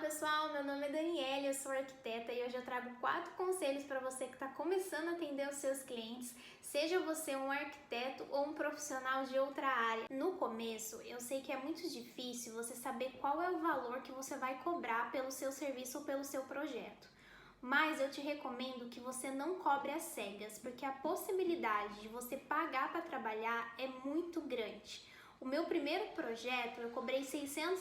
pessoal, meu nome é Daniela, eu sou arquiteta e hoje eu trago 4 conselhos para você que está começando a atender os seus clientes, seja você um arquiteto ou um profissional de outra área. No começo, eu sei que é muito difícil você saber qual é o valor que você vai cobrar pelo seu serviço ou pelo seu projeto. Mas eu te recomendo que você não cobre às cegas, porque a possibilidade de você pagar para trabalhar é muito grande. O meu primeiro projeto eu cobrei R$600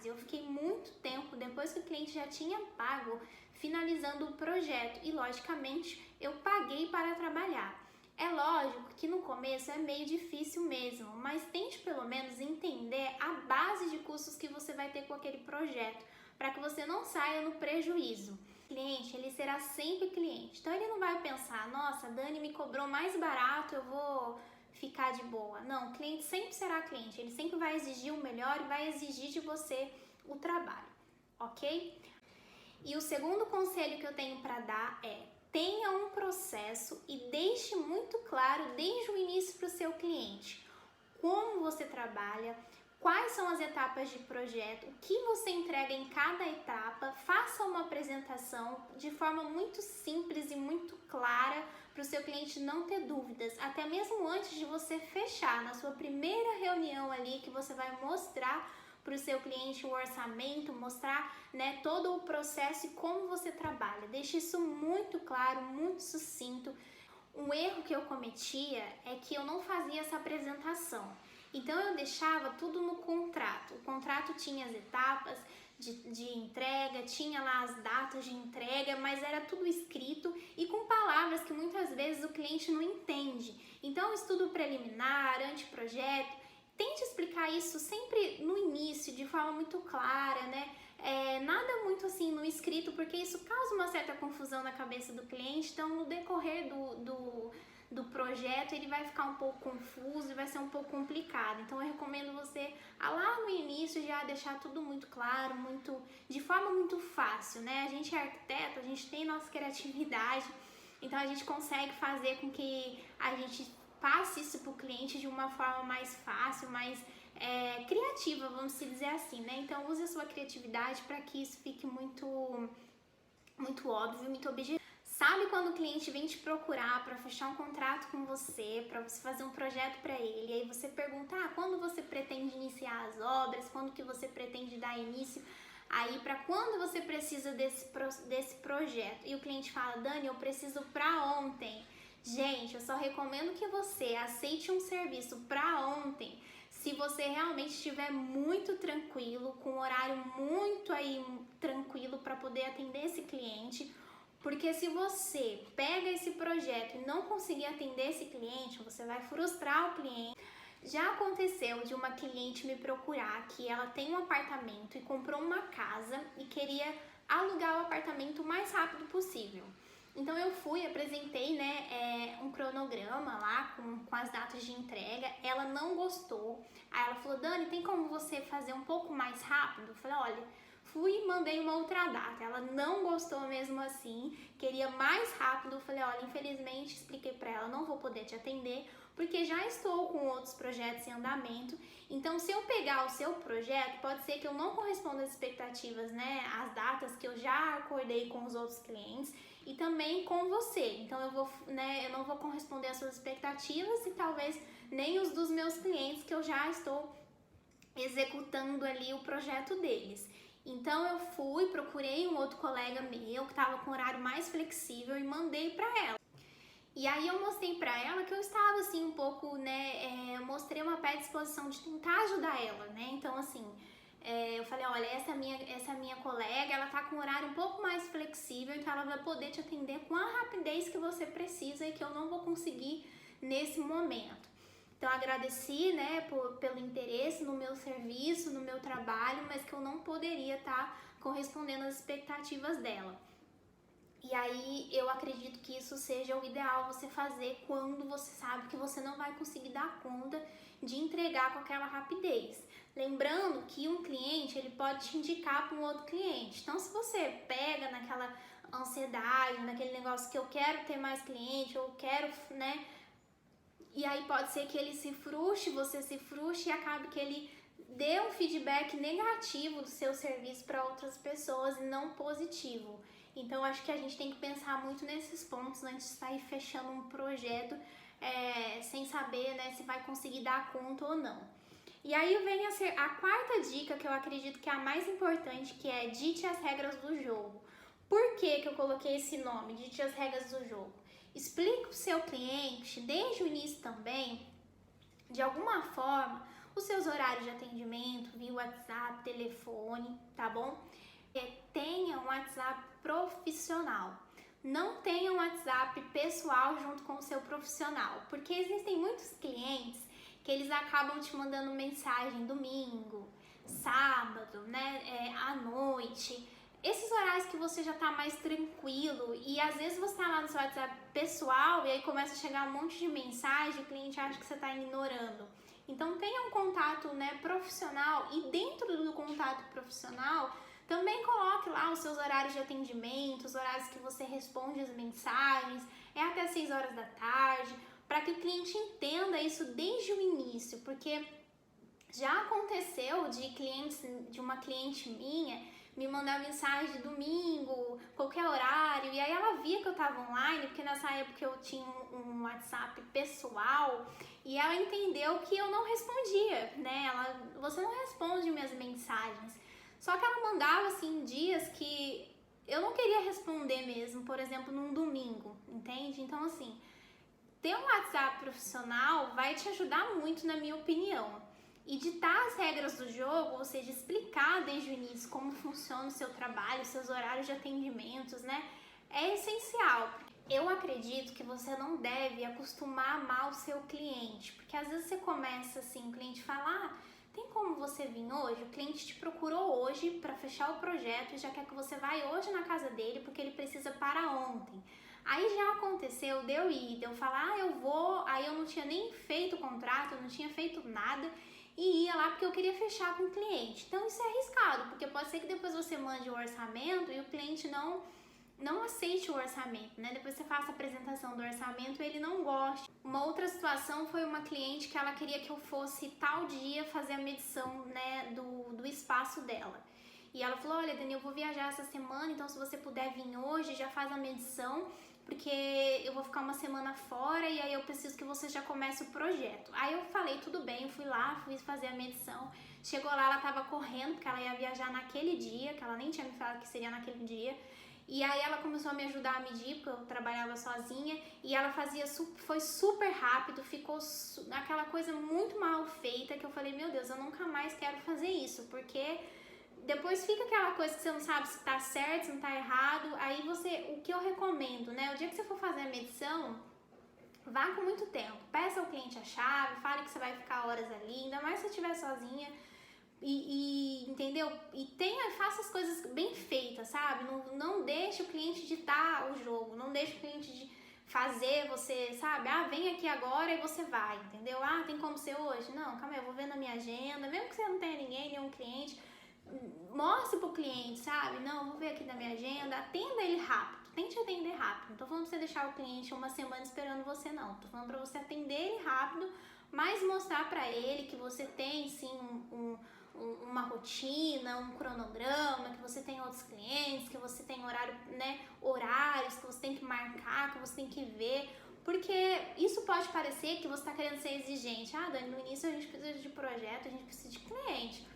e eu fiquei muito tempo depois que o cliente já tinha pago finalizando o projeto e logicamente eu paguei para trabalhar. É lógico que no começo é meio difícil mesmo, mas tente pelo menos entender a base de custos que você vai ter com aquele projeto, para que você não saia no prejuízo. O cliente, ele será sempre cliente, então ele não vai pensar, nossa, a Dani me cobrou mais barato, eu vou ficar de boa. Não, o cliente sempre será cliente, ele sempre vai exigir o melhor e vai exigir de você o trabalho, ok? E o segundo conselho que eu tenho para dar é: tenha um processo e deixe muito claro desde o início para o seu cliente como você trabalha, quais são as etapas de projeto, o que você entrega em cada etapa. Faça uma apresentação de forma muito simples e muito clara para o seu cliente não ter dúvidas, até mesmo antes de você fechar, na sua primeira reunião ali, que você vai mostrar para o seu cliente o orçamento, mostrar, né, todo o processo e como você trabalha. Deixe isso muito claro, muito sucinto. Um erro que eu cometia é que eu não fazia essa apresentação. Então eu deixava tudo no contrato. O contrato tinha as etapas de entrega, tinha lá as datas de entrega, mas era tudo escrito e com palavras que muitas vezes o cliente não entende. Então, estudo preliminar, anteprojeto, tente explicar isso sempre no início, de forma muito clara, né? Nada muito assim no escrito, porque isso causa uma certa confusão na cabeça do cliente. Então, no decorrer do projeto, ele vai ficar um pouco confuso e vai ser um pouco complicado. Então, eu recomendo você, lá no início, já deixar tudo muito claro, de forma muito fácil, né? A gente é arquiteto, a gente tem nossa criatividade, então a gente consegue fazer com que a gente passe isso para o cliente de uma forma mais fácil, mais criativa, vamos dizer assim, né? Então, use a sua criatividade para que isso fique muito óbvio, muito objetivo. Sabe quando o cliente vem te procurar para fechar um contrato com você, para você fazer um projeto para ele, e aí você pergunta, quando você pretende iniciar as obras, quando que você pretende dar início, aí para quando você precisa desse projeto? E o cliente fala, Dani, eu preciso para ontem. Gente, eu só recomendo que você aceite um serviço para ontem se você realmente estiver muito tranquilo, com um horário muito tranquilo para poder atender esse cliente. Porque se você pega esse projeto e não conseguir atender esse cliente, você vai frustrar o cliente. Já aconteceu de uma cliente me procurar que ela tem um apartamento e comprou uma casa e queria alugar o apartamento o mais rápido possível. Então eu fui, apresentei, né, um cronograma lá com as datas de entrega. Ela não gostou. Aí ela falou, Dani, tem como você fazer um pouco mais rápido? Eu falei, olha, fui e mandei uma outra data. Ela não gostou mesmo assim, queria mais rápido. Eu falei, olha, infelizmente, expliquei pra ela, não vou poder te atender, porque já estou com outros projetos em andamento. Então, se eu pegar o seu projeto, pode ser que eu não corresponda às expectativas, né, às datas que eu já acordei com os outros clientes e também com você. Então, eu não vou corresponder às suas expectativas e talvez nem os dos meus clientes, que eu já estou executando ali o projeto deles. Então eu procurei um outro colega meu que estava com horário mais flexível e mandei para ela. E aí eu mostrei para ela que eu estava assim um pouco, né, mostrei uma predisposição de tentar ajudar ela, né? Então assim, eu falei, olha, essa minha colega, ela tá com um horário um pouco mais flexível, então ela vai poder te atender com a rapidez que você precisa e que eu não vou conseguir nesse momento. Então, agradeci, né, pelo interesse no meu serviço, no meu trabalho, mas que eu não poderia estar correspondendo às expectativas dela. E aí, eu acredito que isso seja o ideal você fazer quando você sabe que você não vai conseguir dar conta de entregar com aquela rapidez. Lembrando que um cliente, ele pode te indicar para um outro cliente. Então, se você pega naquela ansiedade, naquele negócio que eu quero ter mais cliente, eu quero, né, e aí pode ser que ele se frustre, você se frustre e acabe que ele dê um feedback negativo do seu serviço para outras pessoas e não positivo. Então, acho que a gente tem que pensar muito nesses pontos antes de sair fechando um projeto sem saber, né, se vai conseguir dar conta ou não. E aí vem a quarta dica, que eu acredito que é a mais importante, que é dite as regras do jogo. Por que eu coloquei esse nome, dite as regras do jogo? Explique para o seu cliente, desde o início também, de alguma forma, os seus horários de atendimento, via WhatsApp, telefone, tá bom? Tenha um WhatsApp profissional. Não tenha um WhatsApp pessoal junto com o seu profissional, porque existem muitos clientes que eles acabam te mandando mensagem domingo, sábado, né, à noite. Esses horários que você já tá mais tranquilo e às vezes você tá lá no seu WhatsApp pessoal e aí começa a chegar um monte de mensagem, o cliente acha que você tá ignorando. Então tenha um contato, né, profissional, e dentro do contato profissional também coloque lá os seus horários de atendimento, os horários que você responde as mensagens, até 6 horas da tarde, para que o cliente entenda isso desde o início, porque já aconteceu de uma cliente minha me mandar mensagem de domingo, qualquer horário, e aí ela via que eu tava online, porque nessa época eu tinha um WhatsApp pessoal, e ela entendeu que eu não respondia, né? Você não responde minhas mensagens. Só que ela mandava assim dias que eu não queria responder mesmo, por exemplo, num domingo, entende? Então, assim, ter um WhatsApp profissional vai te ajudar muito, na minha opinião. E ditar as regras do jogo, ou seja, explicar desde o início como funciona o seu trabalho, seus horários de atendimentos, né? É essencial. Eu acredito que você não deve acostumar mal o seu cliente, porque às vezes você começa assim, o cliente fala, tem como você vir hoje? O cliente te procurou hoje para fechar o projeto e já quer que você vá hoje na casa dele porque ele precisa para ontem. Aí já aconteceu de eu falar, eu vou, aí eu não tinha nem feito o contrato, eu não tinha feito nada e ia lá porque eu queria fechar com o cliente. Então isso é arriscado, porque pode ser que depois você mande o orçamento e o cliente não aceite o orçamento, né? Depois você faça a apresentação do orçamento e ele não gosta. Uma outra situação foi uma cliente que ela queria que eu fosse tal dia fazer a medição, né, do espaço dela. E ela falou, olha, Dani, eu vou viajar essa semana, então se você puder vir hoje, já faz a medição, porque eu vou ficar uma semana fora e aí eu preciso que você já comece o projeto. Aí eu falei, tudo bem, eu fui lá, fui fazer a medição. Chegou lá, ela tava correndo, porque ela ia viajar naquele dia, que ela nem tinha me falado que seria naquele dia. E aí ela começou a me ajudar a medir, porque eu trabalhava sozinha, e ela foi super rápido, ficou aquela coisa muito mal feita, que eu falei, meu Deus, eu nunca mais quero fazer isso, porque depois fica aquela coisa que você não sabe se tá certo, se não tá errado. Aí o que eu recomendo, né, o dia que você for fazer a medição, vá com muito tempo, peça ao cliente a chave, fale que você vai ficar horas ali, ainda mais se você estiver sozinha. Entendeu? E faça as coisas bem feitas, sabe? Não deixe o cliente ditar o jogo, não deixe o cliente fazer você, sabe? Vem aqui agora e você vai, entendeu? Tem como ser hoje? Não, calma aí, eu vou ver na minha agenda, mesmo que você não tenha nenhum cliente, mostre pro cliente, sabe? Não, vou ver aqui na minha agenda, atenda ele rápido, tente atender rápido. Não tô falando pra você deixar o cliente uma semana esperando você, não. Tô falando pra você atender ele rápido, mas mostrar pra ele que você tem, sim, uma rotina, um cronograma, que você tem outros clientes, que você tem horários que você tem que marcar, que você tem que ver, porque isso pode parecer que você está querendo ser exigente. Dani, no início a gente precisa de projeto, a gente precisa de cliente.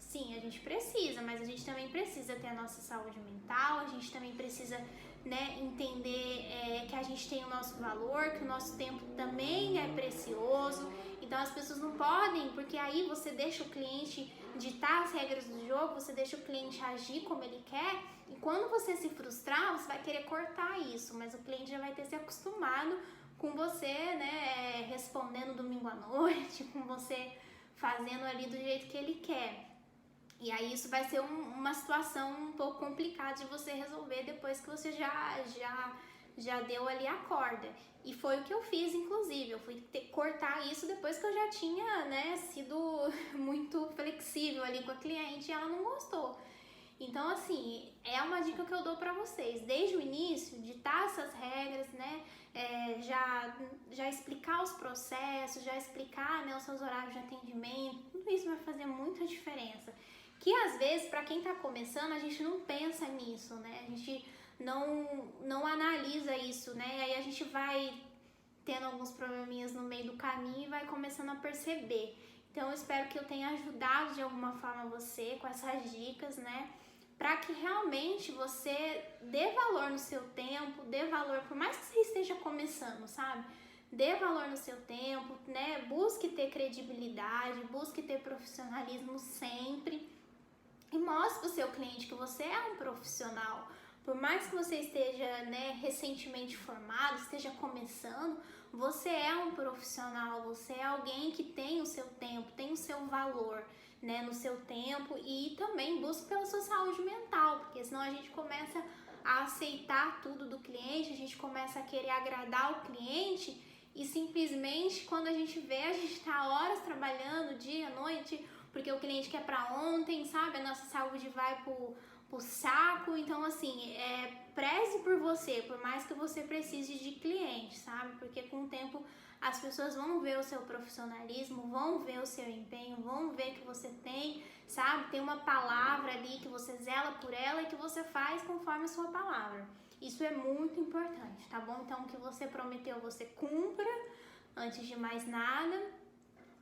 Sim, a gente precisa, mas a gente também precisa ter a nossa saúde mental, a gente também precisa, né, entender que a gente tem o nosso valor, que o nosso tempo também é precioso. Então as pessoas não podem, porque aí você deixa o cliente ditar as regras do jogo, você deixa o cliente agir como ele quer, e quando você se frustrar, você vai querer cortar isso, mas o cliente já vai ter se acostumado com você, né, respondendo domingo à noite, com você fazendo ali do jeito que ele quer. E aí isso vai ser uma situação um pouco complicada de você resolver depois que você já deu ali a corda. E foi o que eu fiz, inclusive. Eu fui cortar isso depois que eu já tinha, né, sido muito flexível ali com a cliente e ela não gostou. Então, assim, é uma dica que eu dou pra vocês, desde o início, ditar essas regras, né, já explicar os processos, já explicar, né, os seus horários de atendimento, tudo isso vai fazer muita diferença. Que às vezes, para quem tá começando, a gente não pensa nisso, né, a gente não analisa isso, né, e aí a gente vai tendo alguns probleminhas no meio do caminho e vai começando a perceber. Então, eu espero que eu tenha ajudado de alguma forma você com essas dicas, né? Para que realmente você dê valor no seu tempo, dê valor, por mais que você esteja começando, sabe? Dê valor no seu tempo, né? Busque ter credibilidade, busque ter profissionalismo sempre e mostre para o seu cliente que você é um profissional. Por mais que você esteja, né, recentemente formado, esteja começando, você é um profissional, você é alguém que tem o seu tempo, tem o seu valor, né, no seu tempo, e também busque pela sua saúde mental, porque senão a gente começa a aceitar tudo do cliente, a gente começa a querer agradar o cliente e simplesmente quando a gente vê, a gente está horas trabalhando, dia, noite, porque o cliente quer para ontem, sabe? A nossa saúde vai pro saco. Então, assim, preze por você, por mais que você precise de clientes, sabe? Porque com o tempo as pessoas vão ver o seu profissionalismo, vão ver o seu empenho, vão ver que você tem, sabe? Tem uma palavra ali que você zela por ela e que você faz conforme a sua palavra. Isso é muito importante, tá bom? Então, o que você prometeu, você cumpra antes de mais nada,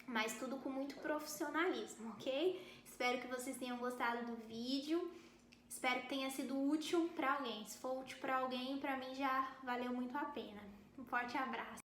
mas tudo com muito profissionalismo, ok? Espero que vocês tenham gostado do vídeo. Espero que tenha sido útil para alguém. Se for útil para alguém, para mim já valeu muito a pena. Um forte abraço.